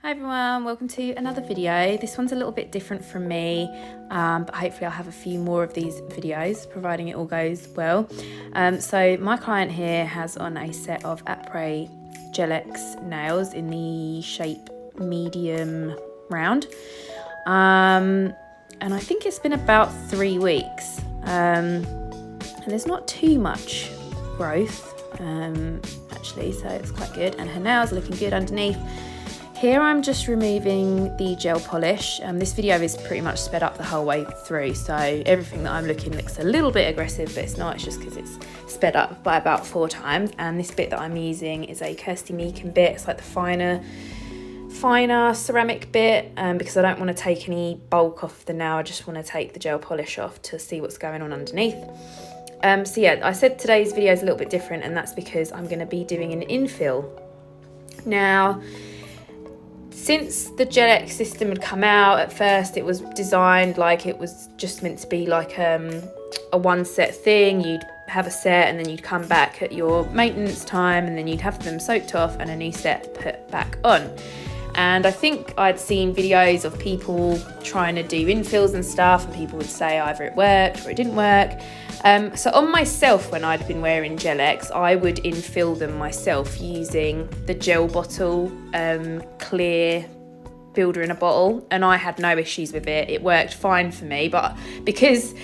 Hi everyone, welcome to another video. This one's a little bit different from me, but hopefully I'll have a few more of these videos, providing it all goes well. So my client here has on a set of Apres Gel-X nails in the shape medium round. And I think it's been about 3 weeks. And there's not too much growth, actually, so it's quite good. And her nails are looking good underneath. Here I'm just removing the gel polish. This video is pretty much sped up the whole way through, so everything that I'm looking looks a little bit aggressive, but it's not, it's just because it's sped up by about 4 times. And this bit that I'm using is a Kirsty Meakin bit. It's like the finer ceramic bit, because I don't want to take any bulk off the nail. I just want to take the gel polish off to see what's going on underneath. So yeah, I said today's video is a little bit different, and that's because I'm going to be doing an infill. Now, since the Gel-X system had come out, at first it was designed like it was just meant to be like a one set thing. You'd have a set and then you'd come back at your maintenance time and then you'd have them soaked off and a new set put back on. And I think I'd seen videos of people trying to do infills and stuff, and people would say either it worked or it didn't work. So on myself, when I'd been wearing Gel-X, I would infill them myself using the gel bottle, clear builder in a bottle, and I had no issues with it. It worked fine for me, but because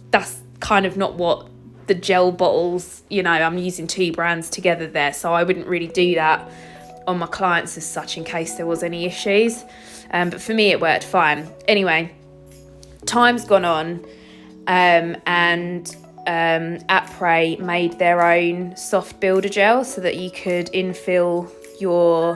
that's kind of not what the gel bottles, you know, I'm using 2 brands together there, so I wouldn't really do that on my clients as such in case there was any issues. But for me, it worked fine. Anyway, time's gone on, and Apres made their own soft builder gel so that you could infill your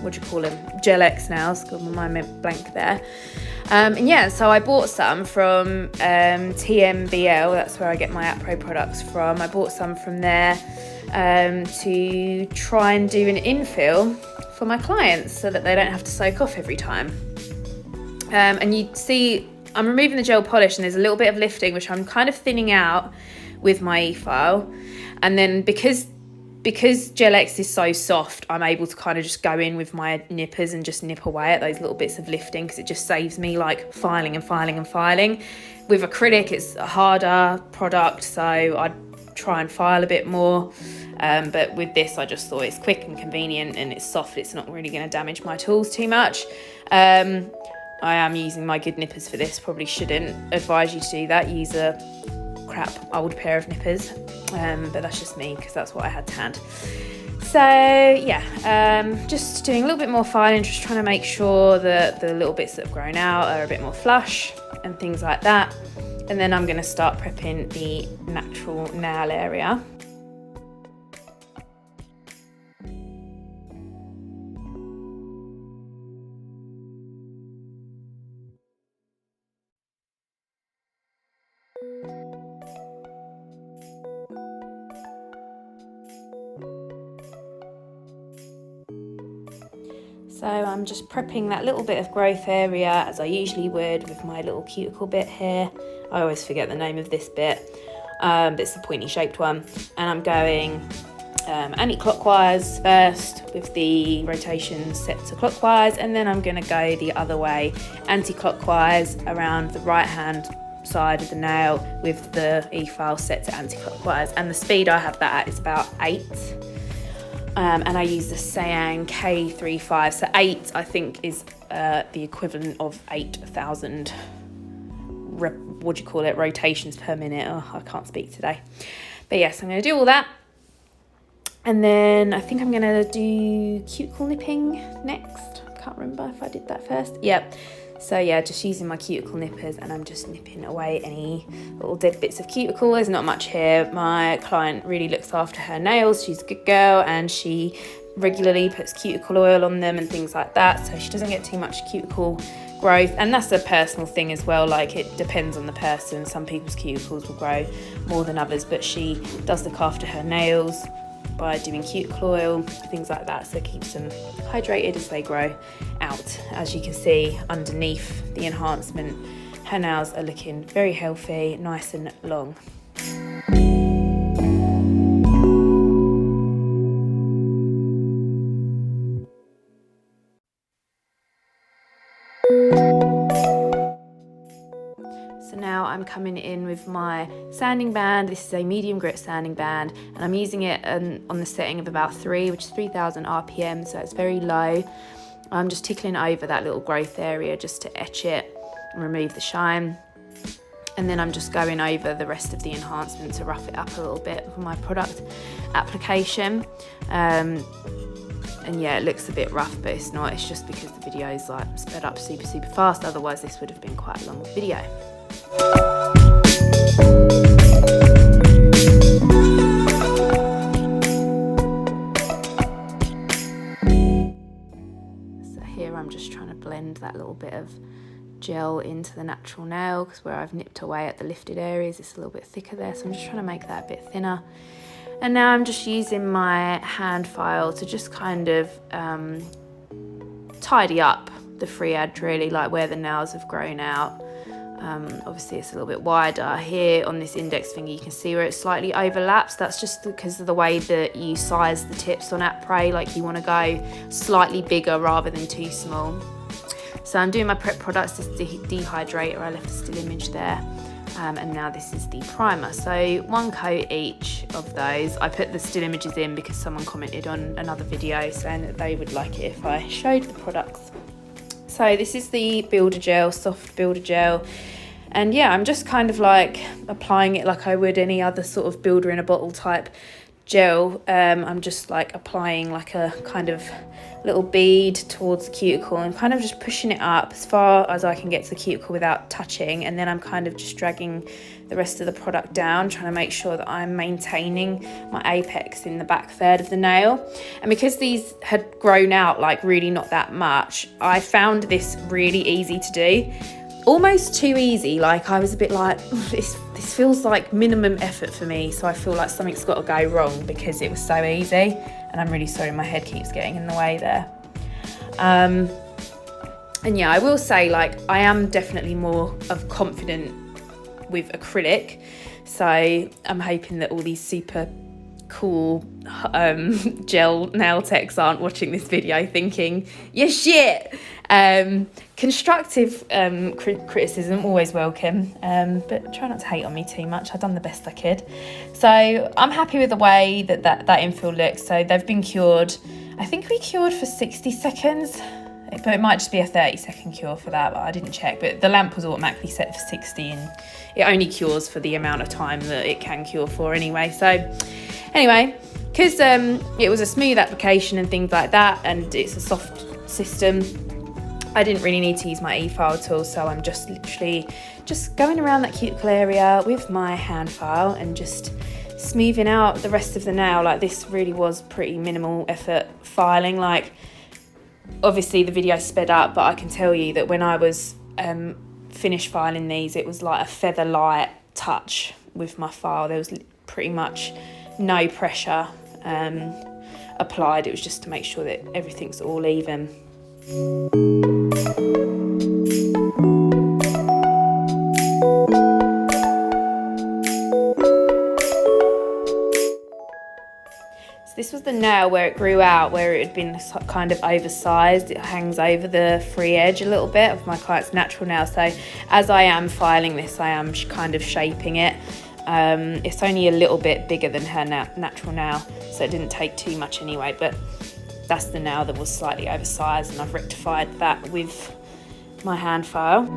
what do you call them, Gel-X nails. Got my mind went blank there. And yeah, so I bought some from TMBL. That's where I get my Apres products from. I bought some from there to try and do an infill for my clients so that they don't have to soak off every time. And you see, I'm removing the gel polish and there's a little bit of lifting, which I'm kind of thinning out with my e-file. And then because Gel-X is so soft, I'm able to kind of just go in with my nippers and just nip away at those little bits of lifting, because it just saves me like filing and filing and filing. With acrylic, it's a harder product, so I'd try and file a bit more. But with this, I just thought it's quick and convenient and it's soft. It's not really going to damage my tools too much. I am using my good nippers for this. Probably shouldn't advise you to do that. Use a crap old pair of nippers. But that's just me because that's what I had to hand. So yeah, just doing a little bit more filing, just trying to make sure that the little bits that have grown out are a bit more flush and things like that. And then I'm going to start prepping the natural nail area. So I'm just prepping that little bit of growth area as I usually would with my little cuticle bit here. I always forget the name of this bit, but it's the pointy shaped one. And I'm going anti-clockwise first with the rotation set to clockwise, and then I'm going to go the other way, anti-clockwise around the right hand side of the nail with the e-file set to anti-clockwise. And the speed I have that at is about 8. And I use the Sayang K35, so 8 I think is the equivalent of 8,000 rotations per minute. Oh, I can't speak today. But yes, I'm going to do all that. And then I think I'm going to do cuticle nipping next. I can't remember if I did that first. Yep. So yeah, just using my cuticle nippers, and I'm just nipping away any little dead bits of cuticle. There's not much here. My client really looks after her nails. She's a good girl, and she regularly puts cuticle oil on them and things like that, so she doesn't get too much cuticle growth. And that's a personal thing as well, like it depends on the person. Some people's cuticles will grow more than others, but she does look after her nails by doing cuticle oil, things like that, so it keeps them hydrated as they grow out. As you can see underneath the enhancement, her nails are looking very healthy, nice and long. coming in with my sanding band. This is a medium grit sanding band, and I'm using it on the setting of about 3, which is 3000 RPM, so it's very low. I'm just tickling over that little growth area just to etch it and remove the shine. And then I'm just going over the rest of the enhancement to rough it up a little bit for my product application. And yeah, it looks a bit rough, but it's not. It's just because the video is like sped up super fast. Otherwise this would have been quite a long video. So here I'm just trying to blend that little bit of gel into the natural nail, because where I've nipped away at the lifted areas it's a little bit thicker there, so I'm just trying to make that a bit thinner. And now I'm just using my hand file to just kind of tidy up the free edge, really, like where the nails have grown out. Obviously it's a little bit wider here on this index finger. You can see where it slightly overlaps. That's just because of the way that you size the tips on Apres. Like you want to go slightly bigger rather than too small. So I'm doing my prep products. This dehydrator, I left a still image there. And now this is the primer. So 1 coat each of those. I put the still images in because someone commented on another video saying that they would like it if I showed the products. So this is the builder gel, soft builder gel. And yeah, I'm just kind of like applying it like I would any other sort of builder in a bottle type gel. I'm just like applying like a kind of little bead towards the cuticle and kind of just pushing it up as far as I can get to the cuticle without touching, and then I'm kind of just dragging the rest of the product down, trying to make sure that I'm maintaining my apex in the back third of the nail. And because these had grown out like really not that much, I found this really easy to do. Almost too easy. Like I was a bit like, this feels like minimum effort for me, so I feel like something's got to go wrong because it was so easy. And I'm really sorry, my head keeps getting in the way there. And yeah, I will say, like, I am definitely more of confident with acrylic, so I'm hoping that all these super cool gel nail techs aren't watching this video thinking you're shit. Constructive criticism always welcome, but try not to hate on me too much. I've done the best I could. So I'm happy with the way that infill looks. So they've been cured. I think we cured for 60 seconds, but it might just be a 30-second cure for that, but I didn't check. But the lamp was automatically set for 60 and it only cures for the amount of time that it can cure for anyway. So anyway, because it was a smooth application and things like that, and it's a soft system, I didn't really need to use my e-file tool, so I'm just literally just going around that cuticle area with my hand file and just smoothing out the rest of the nail. Like this really was pretty minimal effort filing. Like obviously the video sped up, but I can tell you that when I was finished filing these, it was like a feather light touch with my file. There was pretty much no pressure applied. It was just to make sure that everything's all even. This was the nail where it grew out, where it had been kind of oversized. It hangs over the free edge a little bit of my client's natural nail. So as I am filing this, I am kind of shaping it. It's only a little bit bigger than her natural nail, so it didn't take too much anyway, but that's the nail that was slightly oversized, and I've rectified that with my hand file.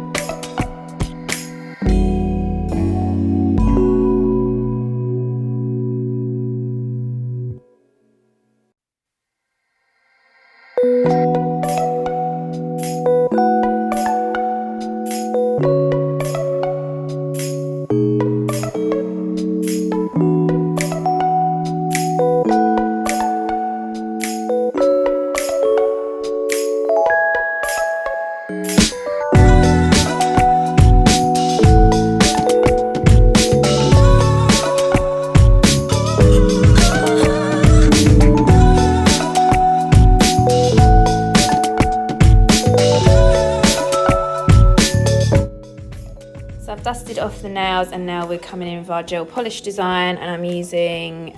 Dusted off the nails, and now we're coming in with our gel polish design, and I'm using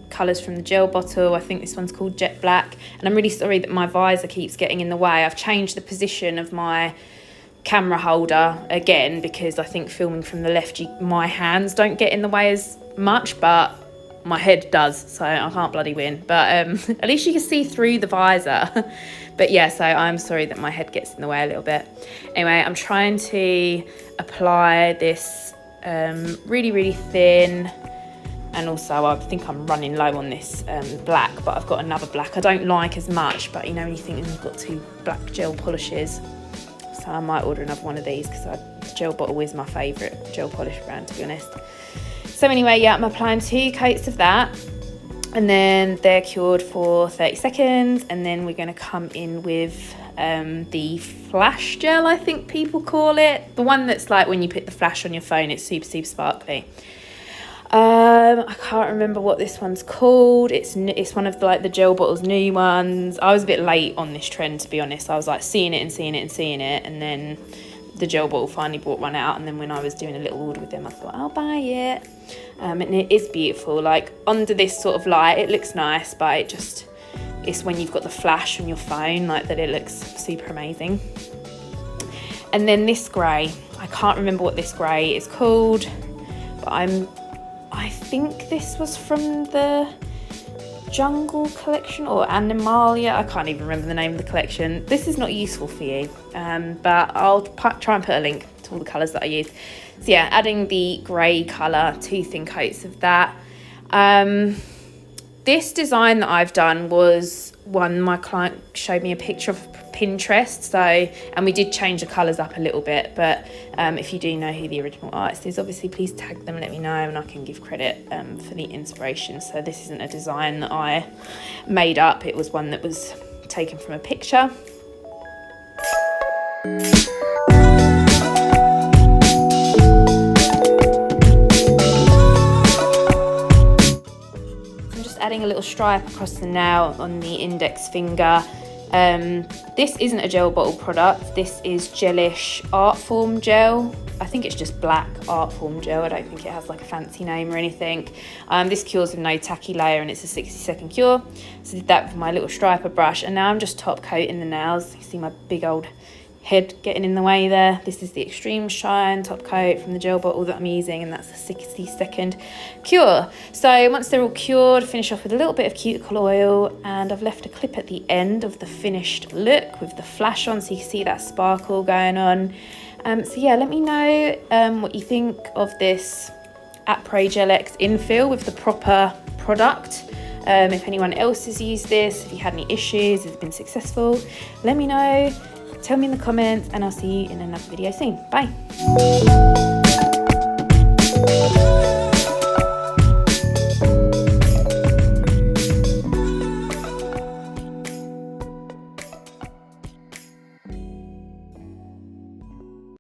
colours from the gel bottle. I think this one's called Jet Black, and I'm really sorry that my visor keeps getting in the way. I've changed the position of my camera holder again, because I think filming from the left, my hands don't get in the way as much, but my head does, so I can't bloody win. But at least you can see through the visor. But yeah, so I'm sorry that my head gets in the way a little bit. Anyway, I'm trying to apply this really, really thin. And also I think I'm running low on this black, but I've got another black I don't like as much, but you know when you think you've got 2 black gel polishes. So I might order another one of these, because Gel Bottle is my favourite gel polish brand, to be honest. So anyway, yeah, I'm applying 2 coats of that, and then they're cured for 30 seconds, and then we're going to come in with the flash gel, I think people call it. The one that's like when you put the flash on your phone, it's super, super sparkly. I can't remember what this one's called. It's one of the Gel Bottle's new ones. I was a bit late on this trend, to be honest. I was like seeing it, and then the Gel Bottle finally brought one out, and then when I was doing a little order with them, I thought I'll buy it. And it is beautiful. Like under this sort of light, it looks nice, but it's when you've got the flash on your phone like that, it looks super amazing. And then this grey, I can't remember what this grey is called, but I think this was from the Jungle collection or Animalia. I can't even remember the name of the collection. This is not useful for you, but I'll try and put a link to all the colours that I use. So yeah, adding the grey colour, 2 thin coats of that. This design that I've done was one my client showed me a picture of Pinterest, and we did change the colours up a little bit, but if you do know who the original artist is, obviously please tag them and let me know, and I can give credit for the inspiration. So this isn't a design that I made up, it was one that was taken from a picture. I'm just adding a little stripe across the nail on the index finger. This isn't a Gel Bottle product, this is Gelish Art Form Gel. I think it's just black Art Form Gel, I don't think it has like a fancy name or anything. This cures with no tacky layer, and it's a 60-second cure. So I did that with my little striper brush, and now I'm just top coating the nails. You see my big old head getting in the way there. This is the Extreme Shine top coat from the Gel Bottle that I'm using, and that's a 60-second cure. So once they're all cured, finish off with a little bit of cuticle oil, and I've left a clip at the end of the finished look with the flash on, so you can see that sparkle going on. So yeah, let me know what you think of this Apres Gel-X infill with the proper product. If anyone else has used this, if you had any issues, has it been successful, let me know. Tell me in the comments, and I'll see you in another video soon. Bye.